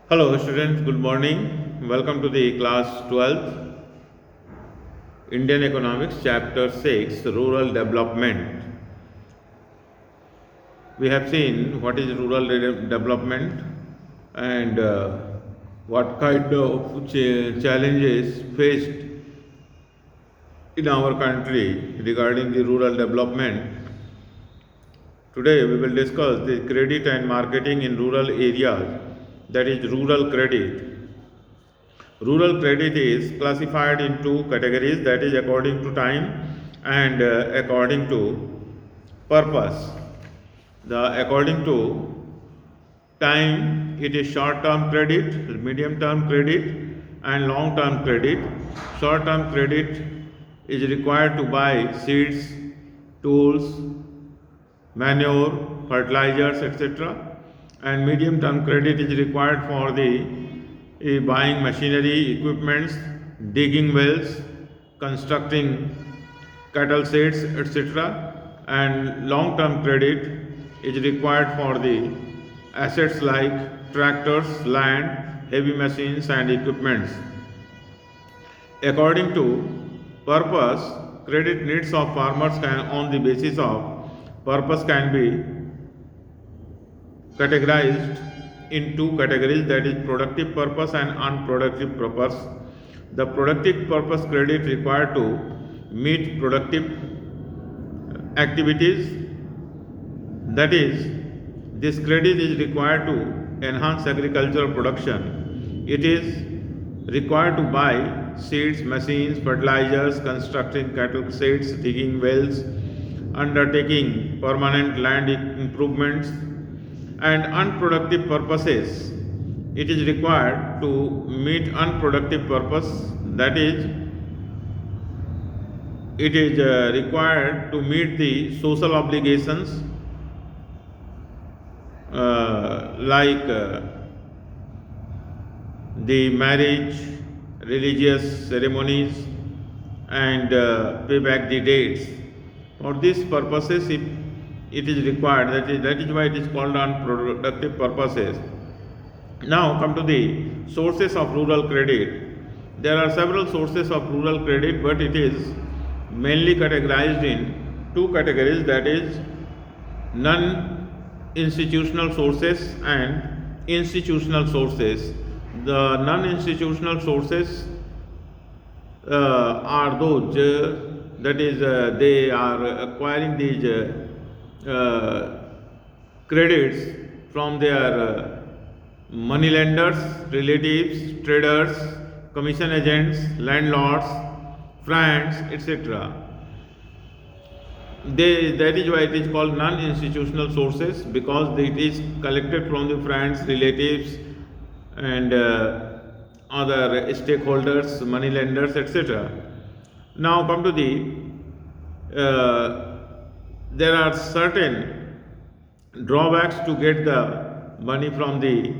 Hello students, good morning. Welcome to the class 12th Indian Economics chapter 6 Rural Development. We have seen what is rural development and what kind of challenges faced in our country regarding the rural development. Today we will discuss the credit and marketing in rural areas, that is rural credit. Rural credit is classified in two categories, that is according to time and according to purpose. According to time, it is short term credit, medium term credit and long term credit. Short term credit is required to buy seeds, tools, manure, fertilizers, etc. And medium term credit is required for the buying machinery, equipments, digging wells, constructing cattle sheds, etc. And long term credit is required for the assets like tractors, land, heavy machines, and equipments. According to purpose, credit needs of farmers on the basis of purpose can be categorized in two categories, that is productive purpose and unproductive purpose. The productive purpose credit required to meet productive activities, that is, this credit is required to enhance agricultural production. It is required to buy seeds, machines, fertilizers, constructing cattle sheds, digging wells, undertaking permanent land improvements, and unproductive purposes. It is required to meet unproductive purpose, that is, it is required to meet the social obligations like the marriage, religious ceremonies, and pay back the debts. For these purposes, it is required, that is why it is called unproductive purposes. Now come to the sources of rural credit. There are several sources of rural credit, but it is mainly categorized in two categories, that is non-institutional sources and institutional sources. The non-institutional sources are those that is they are acquiring these credits from their money lenders, relatives, traders, commission agents, landlords, friends, etc. That is why it is called non-institutional sources, because it is collected from the friends, relatives, and other stakeholders, money lenders, etc. Now come to there are certain drawbacks to get the money from the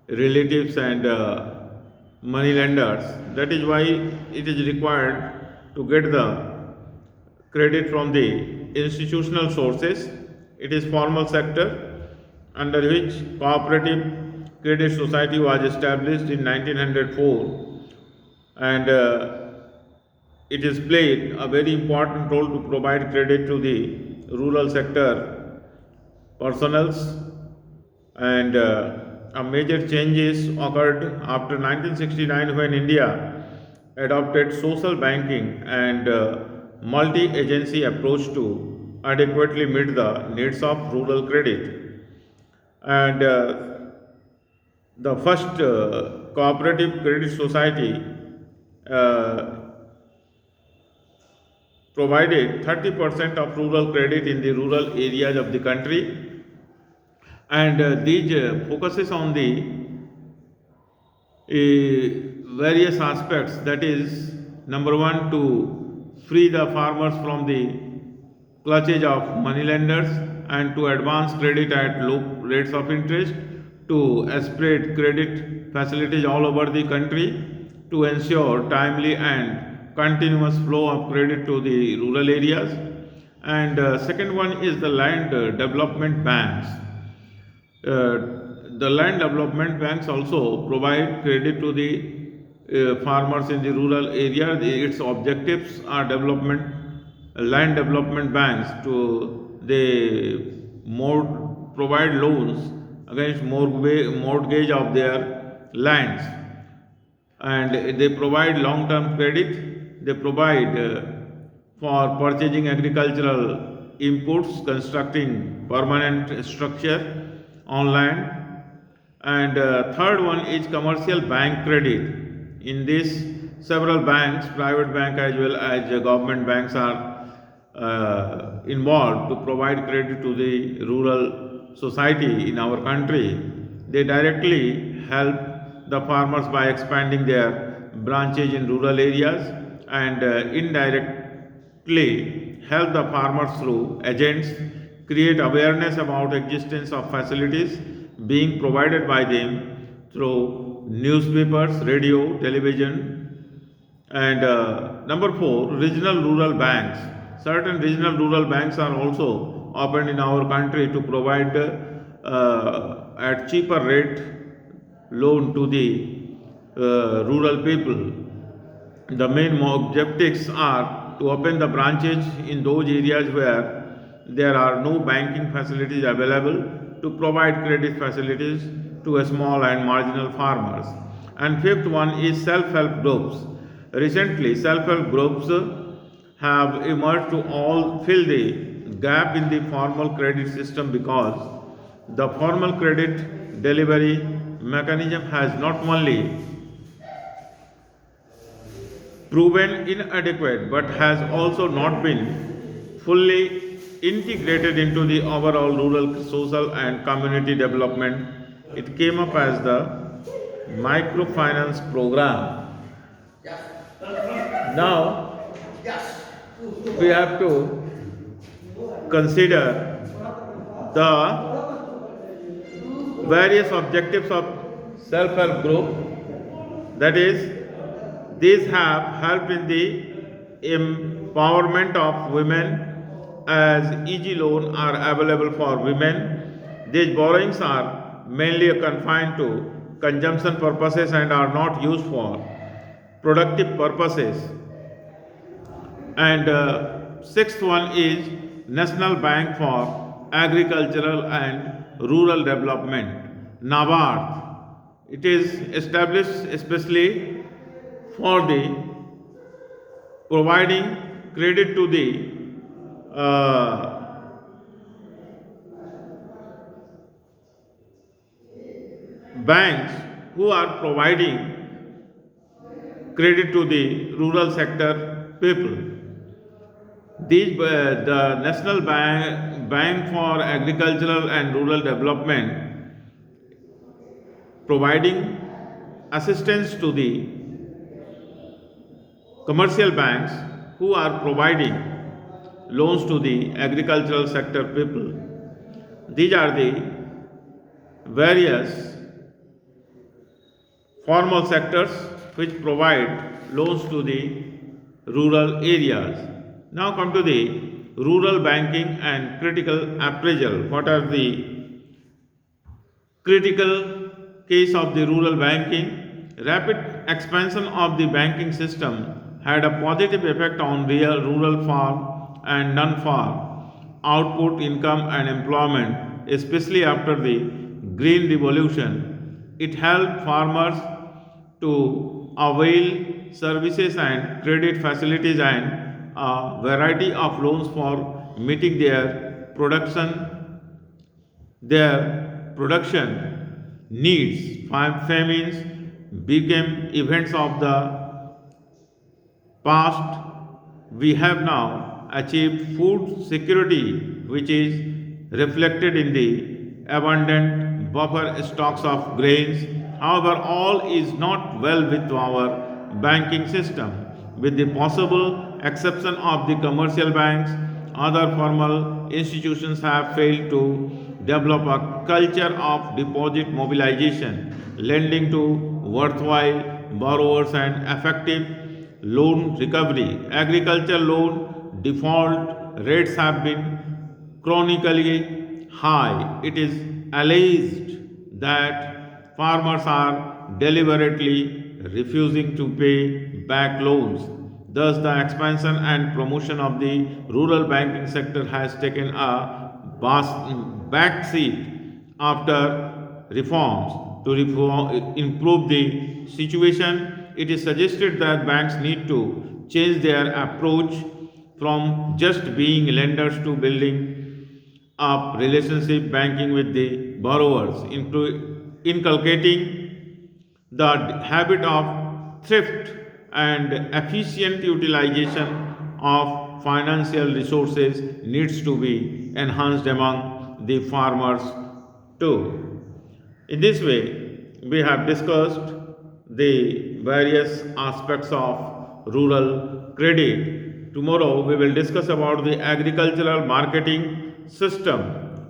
relatives and money lenders. That is why it is required to get the credit from the institutional sources. It is formal sector under which Cooperative Credit Society was established in 1904, and it has played a very important role to provide credit to the rural sector personnels, and a major changes occurred after 1969 when India adopted social banking and multi-agency approach to adequately meet the needs of rural credit. And the first cooperative credit society uh, provided 30% of rural credit in the rural areas of the country, and these focuses on the various aspects, that is, number one, to free the farmers from the clutches of moneylenders and to advance credit at low rates of interest, to spread credit facilities all over the country, to ensure timely and continuous flow of credit to the rural areas. And second one is the land development banks. the land development banks also provide credit to the farmers in the rural area. Its objectives are development land development banks to they provide loans against mortgage of their lands, and they provide long term credit. They provide for purchasing agricultural inputs, constructing permanent structure on land, and third one is commercial bank credit. In this, several banks, private bank as well as government banks are involved to provide credit to the rural society in our country. They directly help the farmers by expanding their branches in rural areas, and indirectly help the farmers through agents, create awareness about existence of facilities being provided by them through newspapers, radio, television, and number four, regional rural banks. Certain regional rural banks are also opened in our country to provide at cheaper rate loan to the rural people. The main objectives are to open the branches in those areas where there are no banking facilities available, to provide credit facilities to small and marginal farmers. And fifth one is self-help groups. Recently, self-help groups have emerged to all fill the gap in the formal credit system, because the formal credit delivery mechanism has not only proven inadequate but has also not been fully integrated into the overall rural social and community development. It came up as the microfinance program. Now we have to consider the various objectives of self-help group. That is, these have helped in the empowerment of women, as easy loans are available for women. These borrowings are mainly confined to consumption purposes and are not used for productive purposes. And sixth one is National Bank for Agricultural and Rural Development, NABARD. It is established especially for the providing credit to the banks who are providing credit to the rural sector people. The National Bank for Agricultural and Rural Development providing assistance to the commercial banks who are providing loans to the agricultural sector people. These are the various formal sectors which provide loans to the rural areas. Now come to the rural banking and critical appraisal. What are the critical case of the rural banking? Rapid expansion of the banking system had a positive effect on real rural farm and non-farm output, income and employment, especially after the Green Revolution. It helped farmers to avail services and credit facilities and a variety of loans for meeting their production needs. Famines became events of the past. We have now achieved food security, which is reflected in the abundant buffer stocks of grains. However, all is not well with our banking system. With the possible exception of the commercial banks, other formal institutions have failed to develop a culture of deposit mobilization, lending to worthwhile borrowers, and effective loan recovery. Agriculture loan default rates have been chronically high. It is alleged that farmers are deliberately refusing to pay back loans. Thus, the expansion and promotion of the rural banking sector has taken a back seat after reforms. To improve the situation, it is suggested that banks need to change their approach from just being lenders to building up relationship banking with the borrowers, inculcating the habit of thrift and efficient utilization of financial resources needs to be enhanced among the farmers too. In this way, we have discussed the various aspects of rural credit. Tomorrow, we will discuss about the agricultural marketing system.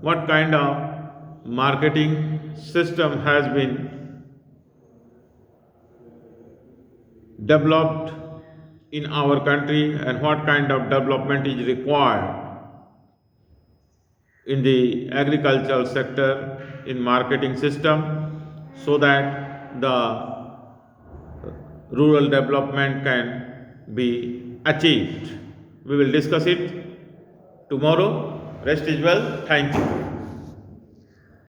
What kind of marketing system has been developed in our country and what kind of development is required in the agricultural sector in marketing system so that the rural development can be achieved. We will discuss it tomorrow. Rest is well. Thank you.